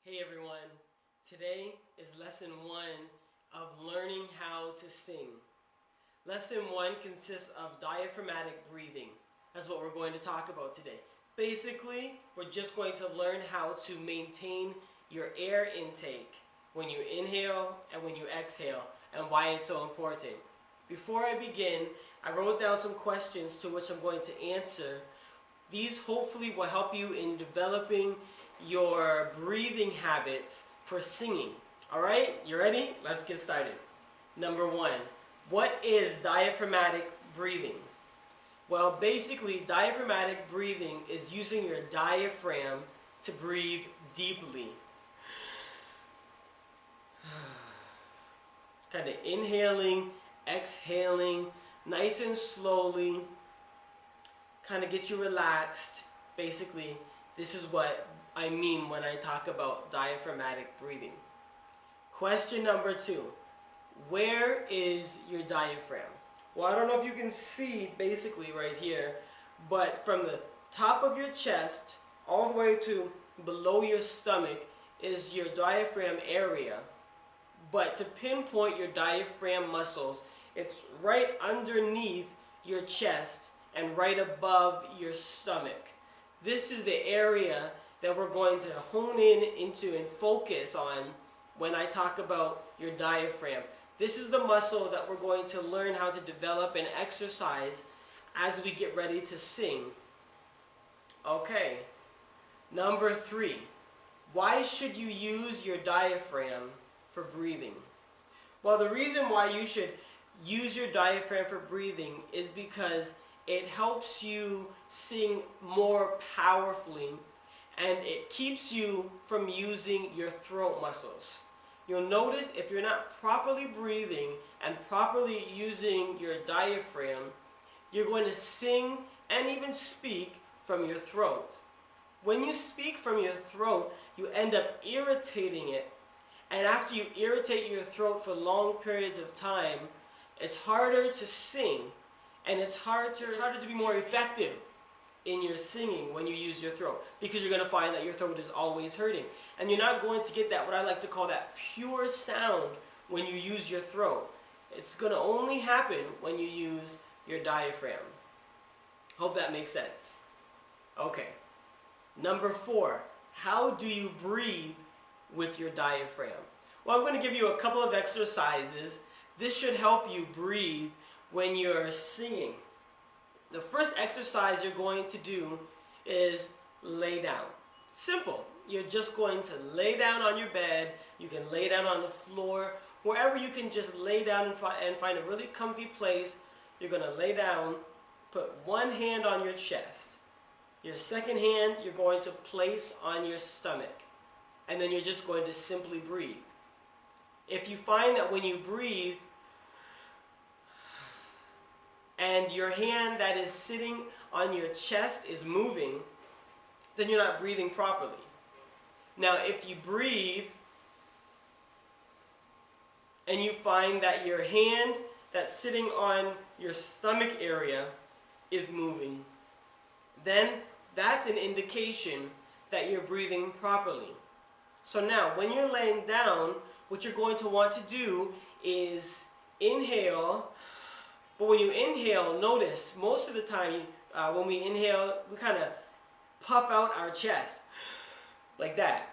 Hey everyone, today is lesson 1 of learning how to sing. Lesson 1 consists of diaphragmatic breathing. That's what we're going to talk about today. Basically, we're just going to learn how to maintain your air intake when you inhale and when you exhale, and why it's so important. Before I begin, I wrote down some questions to which I'm going to answer. These hopefully will help you in developing your breathing habits for singing. Alright, you ready? Let's get started. Number 1, what is diaphragmatic breathing? Well, basically, diaphragmatic breathing is using your diaphragm to breathe deeply. Kind of inhaling, exhaling, nice and slowly. Kind of get you relaxed. Basically, this is what I mean when I talk about diaphragmatic breathing. Question number 2. Where is your diaphragm? Well, I don't know if you can see basically right here, but from the top of your chest all the way to below your stomach is your diaphragm area. But to pinpoint your diaphragm muscles, it's right underneath your chest and right above your stomach. This is the area that we're going to hone into and focus on when I talk about your diaphragm. This is the muscle that we're going to learn how to develop and exercise as we get ready to sing. Okay, number 3. Why should you use your diaphragm for breathing? Well, the reason why you should use your diaphragm for breathing is because it helps you sing more powerfully, and it keeps you from using your throat muscles. You'll notice if you're not properly breathing and properly using your diaphragm, you're going to sing and even speak from your throat. When you speak from your throat, you end up irritating it, and after you irritate your throat for long periods of time, it's harder to sing, and it's harder to be more effective in your singing when you use your throat, because you're going to find that your throat is always hurting, and you're not going to get that, what I like to call that pure sound, when you use your throat. It's going to only happen when you use your diaphragm. Hope that makes sense. Okay. Number 4, how do you breathe with your diaphragm? Well, I'm going to give you a couple of exercises. This should help you breathe when you're singing. The first exercise you're going to do is lay down. Simple. You're just going to lay down on your bed. You can lay down on the floor. Wherever you can just lay down and find a really comfy place, you're going to lay down. Put one hand on your chest. Your second hand you're going to place on your stomach. And then you're just going to simply breathe. If you find that when you breathe, and your hand that is sitting on your chest is moving, then you're not breathing properly. Now, if you breathe and you find that your hand that's sitting on your stomach area is moving, then that's an indication that you're breathing properly. So now, when you're laying down, what you're going to want to do is inhale. But when you inhale, notice most of the time when we inhale, we kind of puff out our chest like that.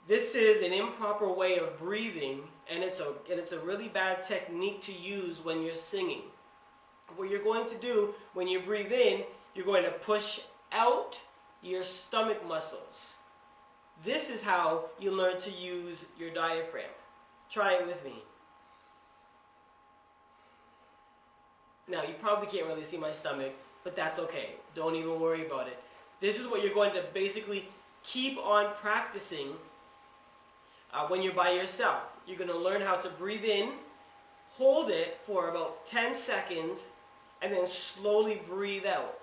This is an improper way of breathing, and it's a really bad technique to use when you're singing. What you're going to do when you breathe in, you're going to push out your stomach muscles. This is how you learn to use your diaphragm. Try it with me. Now, you probably can't really see my stomach, but that's okay. Don't even worry about it. This is what you're going to basically keep on practicing when you're by yourself. You're going to learn how to breathe in, hold it for about 10 seconds, and then slowly breathe out.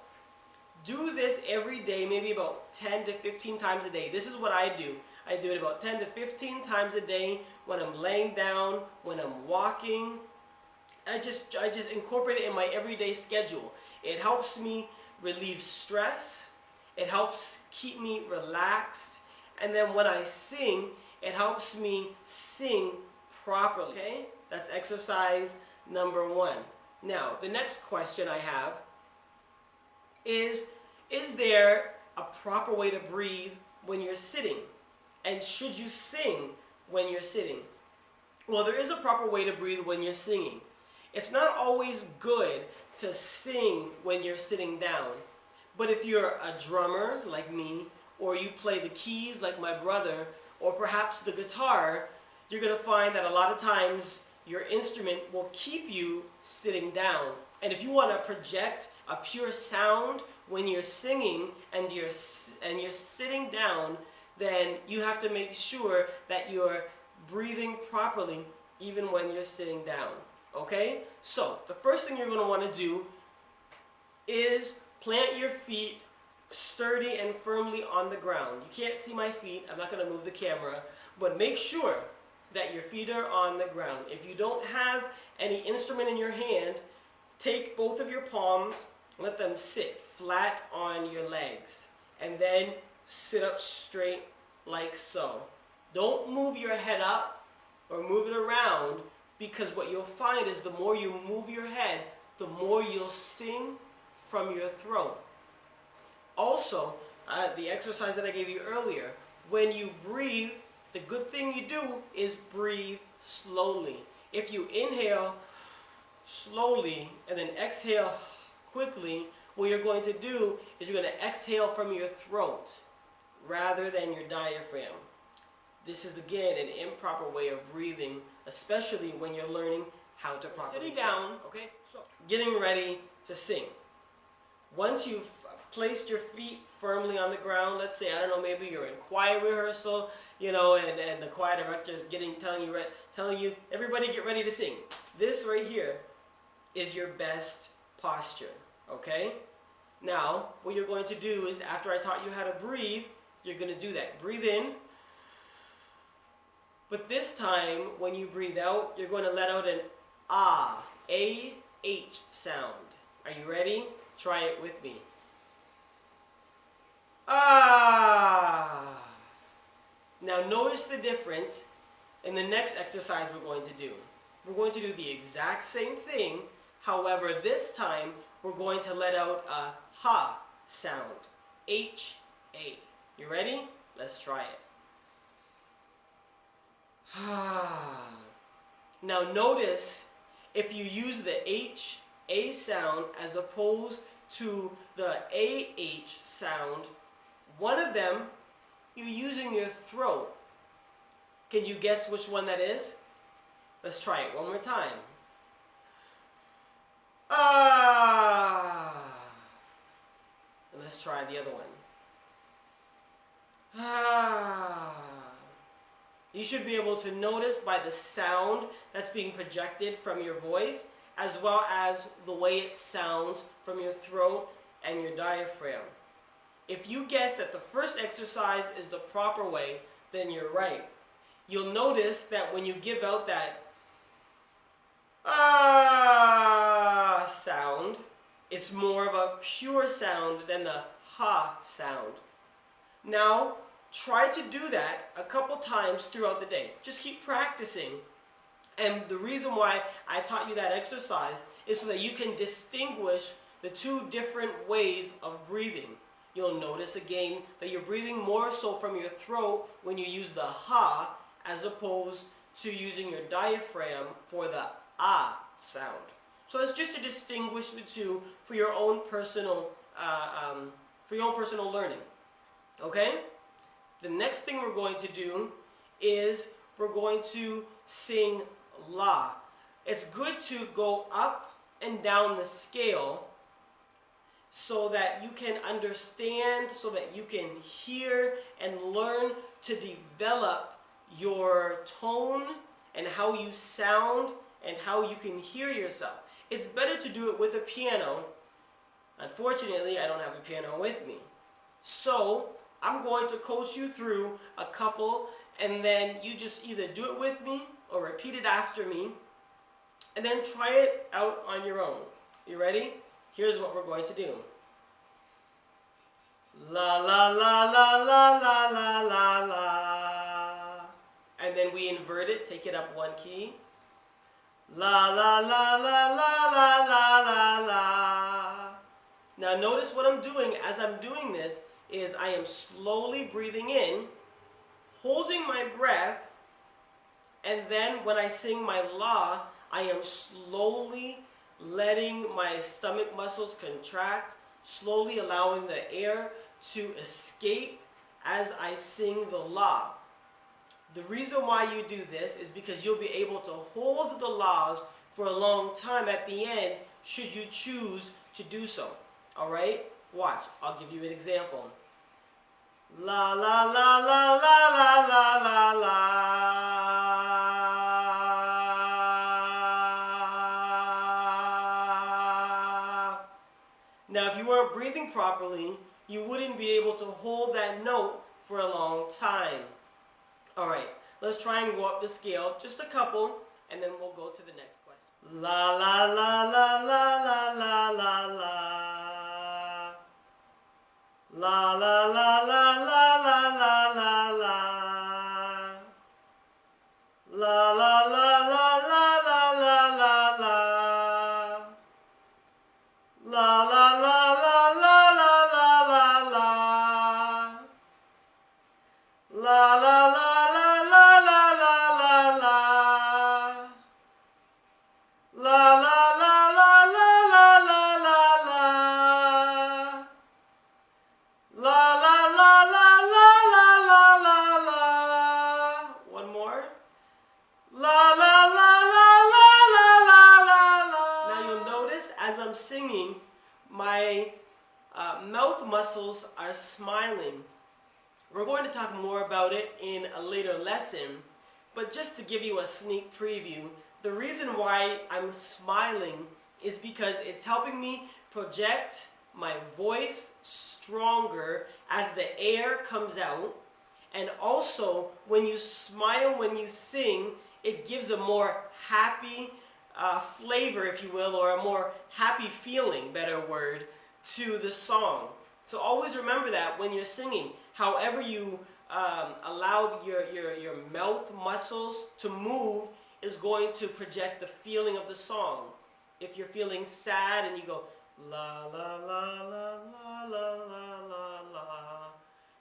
Do this every day, maybe about 10 to 15 times a day. This is what I do. I do it about 10 to 15 times a day when I'm laying down, when I'm walking. I just incorporate it in my everyday schedule. It helps me relieve stress. It helps keep me relaxed. And then when I sing, it helps me sing properly. Okay? That's exercise number 1. Now, the next question I have is there a proper way to breathe when you're sitting? And should you sing when you're sitting? Well, there is a proper way to breathe when you're singing. It's not always good to sing when you're sitting down. But if you're a drummer like me, or you play the keys like my brother, or perhaps the guitar, you're going to find that a lot of times your instrument will keep you sitting down. And if you want to project a pure sound when you're singing and you're sitting down, then you have to make sure that you're breathing properly even when you're sitting down. Okay? So, the first thing you're going to want to do is plant your feet sturdy and firmly on the ground. You can't see my feet. I'm not going to move the camera. But make sure that your feet are on the ground. If you don't have any instrument in your hand, take both of your palms, let them sit flat on your legs, and then sit up straight like so. Don't move your head up or move it around, because what you'll find is the more you move your head, the more you'll sing from your throat. Also, the exercise that I gave you earlier, when you breathe, the good thing you do is breathe slowly. If you inhale slowly and then exhale quickly, what you're going to do is you're going to exhale from your throat rather than your diaphragm. This is again an improper way of breathing, especially when you're learning how to properly sing. Sitting down, okay? So, getting ready to sing. Once you've placed your feet firmly on the ground, let's say, I don't know, maybe you're in choir rehearsal, you know, and the choir director is telling you, everybody get ready to sing. This right here is your best posture, okay? Now, what you're going to do is, after I taught you how to breathe, you're going to do that. Breathe in. But this time, when you breathe out, you're going to let out an ah, A-H sound. Are you ready? Try it with me. Ah. Now notice the difference in the next exercise we're going to do. We're going to do the exact same thing. However, this time we're going to let out a ha sound. H-A. You ready? Let's try it. Now notice if you use the H-A sound as opposed to the A-H sound, one of them you're using your throat. Can you guess which one that is? Let's try it one more time. Ah. And let's try the other one. Ah. You should be able to notice by the sound that's being projected from your voice, as well as the way it sounds from your throat and your diaphragm. If you guess that the first exercise is the proper way, then you're right. You'll notice that when you give out that ah sound, it's more of a pure sound than the ha sound. Now, try to do that a couple times throughout the day. Just keep practicing. And the reason why I taught you that exercise is so that you can distinguish the two different ways of breathing. You'll notice again that you're breathing more so from your throat when you use the ha, as opposed to using your diaphragm for the ah sound. So it's just to distinguish the two for your own personal learning. Okay? The next thing we're going to do is we're going to sing la. It's good to go up and down the scale so that you can understand, so that you can hear and learn to develop your tone and how you sound and how you can hear yourself. It's better to do it with a piano. Unfortunately, I don't have a piano with me. So, I'm going to coach you through a couple, and then you just either do it with me or repeat it after me, and then try it out on your own. You ready? Here's what we're going to do. La la la la la la la la la. And then we invert it, take it up one key. La la la la la la la la la. Now notice what I'm doing as I'm doing this is I am slowly breathing in, holding my breath, and then when I sing my la, I am slowly letting my stomach muscles contract, slowly allowing the air to escape as I sing the la. The reason why you do this is because you'll be able to hold the laws for a long time at the end should you choose to do so. Alright? Watch. I'll give you an example. La la la la la la la la la. Now if you weren't breathing properly, you wouldn't be able to hold that note for a long time. Alright, let's try and go up the scale, just a couple, and then we'll go to the next question. La la la la la la la la la. La la la la la la la la la. La la la la la la la la la. La la la la la la la la la. La la la la la la la la la. La la la la la la la la la. La la la la la la la la la. One more. La la la la la la la la la. Now you'll notice as I'm singing, my mouth muscles are smiling. We're going to talk more about it in a later lesson, but just to give you a sneak preview, the reason why I'm smiling is because it's helping me project my voice stronger as the air comes out, and also when you smile, when you sing, it gives a more happy flavor, if you will, or a more happy feeling, better word, to the song. So always remember that when you're singing, however you allow your mouth muscles to move is going to project the feeling of the song. If you're feeling sad and you go la la la la la la la la la,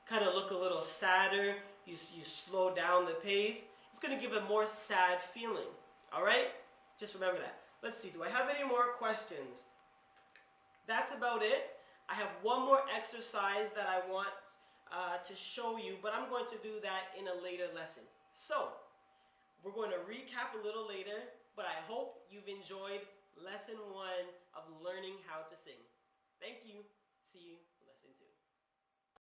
kind of look a little sadder, you slow down the pace, it's going to give a more sad feeling. Alright? Just remember that. Let's see, do I have any more questions? That's about it. I have one more exercise that I want to show you, but I'm going to do that in a later lesson. So, we're going to recap a little later, but I hope you've enjoyed lesson 1 of learning how to sing. Thank you. See you in lesson 2.